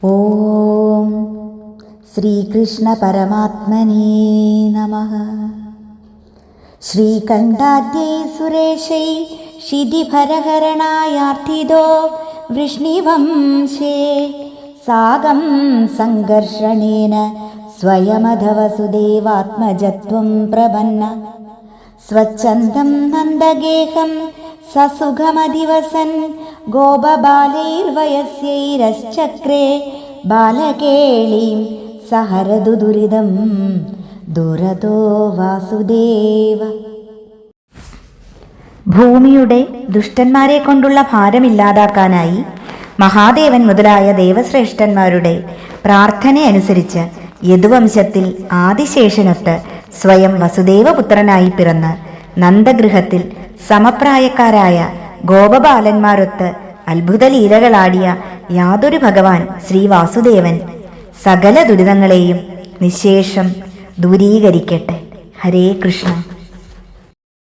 ഓം ശ്രീകൃഷ്ണ പരമാത്മനേ നമഃ. ശ്രീകണ്ഠാദ്യൈ സുരേശൈ ക്ഷിതിഭരഹരണായാർത്ഥിതോ വൃഷ്ണിവംശേ സാഗം സംഘർഷണേന സ്വയമധവസുദേവാത്മജത്വം പ്രപന്ന സ്വച്ഛന്തം നന്ദഗേഹം സസുഖമധിവസൻ ഗോപബാലൈർവയസ്യൈരശ്ചക്രേ ബാലകേളീം സഹരതു ദുരിതം ദുരതോ വാസുദേവ. ഭൂമിയുടെ ദുഷ്ടന്മാരെ കൊണ്ടുള്ള ഭാരമില്ലാതാക്കാനായി മഹാദേവൻ മുതലായ ദേവശ്രേഷ്ഠന്മാരുടെ പ്രാർത്ഥനയനുസരിച്ച് യദുവംശത്തിൽ ആദിശേഷനൊത്ത് സ്വയം വസുദേവപുത്രനായി പിറന്ന് നന്ദഗൃഹത്തിൽ സമപ്രായക്കാരായ ഗോപബാലന്മാരൊത്ത് അത്ഭുതലീലകളാടിയ യാതൊരു ഭഗവാൻ ശ്രീ വാസുദേവൻ സകല ദുരിതങ്ങളെയും നിശേഷം ദൂരീകരിക്കട്ടെ. ഹരേ കൃഷ്ണ.